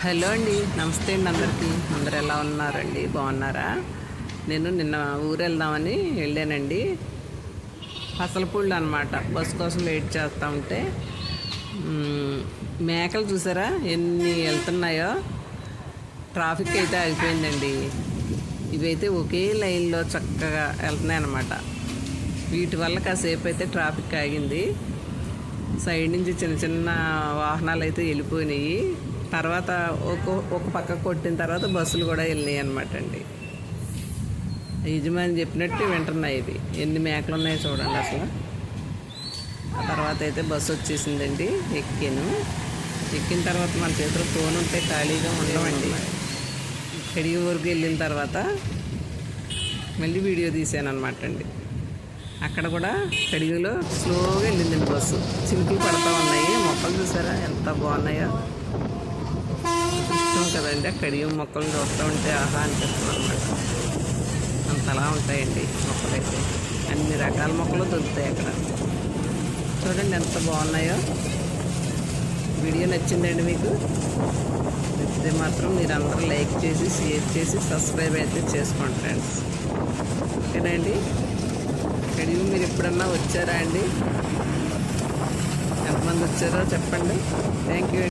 Hello అండి, నమస్తే అండి. అందరు ఎలా ఉన్నారండి? బాగున్నారా? నేను నిన్న ఊరు వెళ్దామని వెళ్ళానండి. పసలపూళ్ళు అనమాట. బస్సు కోసం వెయిట్ చేస్తూ ఉంటే మేకలు చూసారా ఎన్ని వెళ్తున్నాయో. ట్రాఫిక్ అయితే ఆగిపోయిందండి. ఇవైతే ఒకే లైన్లో చక్కగా వెళ్తున్నాయి అన్నమాట. వీటి వల్ల కాసేపు అయితే ట్రాఫిక్ ఆగింది. సైడ్ నుంచి చిన్న చిన్న వాహనాలు అయితే వెళ్ళిపోయినాయి. తర్వాత ఒక పక్క కొట్టిన తర్వాత బస్సులు కూడా వెళ్ళినాయి అనమాట అండి. యజమాని చెప్పినట్టు వింటున్నాయి. ఇవి ఎన్ని మేకలు ఉన్నాయో చూడండి అసలు. ఆ తర్వాత అయితే బస్సు వచ్చేసిందండి. ఎక్కిన తర్వాత మన చేతిలో ఫోన్ ఉంటే ఖాళీగా ఉండమండి. కడిగి ఊరికి వెళ్ళిన తర్వాత మళ్ళీ వీడియో తీసాను అనమాట అండి. అక్కడ కూడా కడిగిలో స్లోగా వెళ్ళిందండి బస్సు. చినుకులు పడుతూ ఉన్నాయి. మొక్కలు చూసారా ఎంత బాగున్నాయో. ఇష్టం కదండి ఆ కడిగి మొక్కలు చూస్తూ ఉంటే ఆహా అనిపిస్తుంది అనమాట. అంతలా ఉంటాయండి మొక్కలైతే. అన్ని రకాల మొక్కలు దొరుకుతాయి అక్కడ. చూడండి ఎంత బాగున్నాయో. వీడియో నచ్చిందండి మీకు? నచ్చితే మాత్రం మీరు అందరూ లైక్ చేసి, షేర్ చేసి, సబ్స్క్రైబ్ అయితే చేసుకోండి ఫ్రెండ్స్. ఓకేనండి. కడిగి మీరు ఎప్పుడన్నా వచ్చారా అండి? ఎంతమంది వచ్చారో చెప్పండి. Thank you.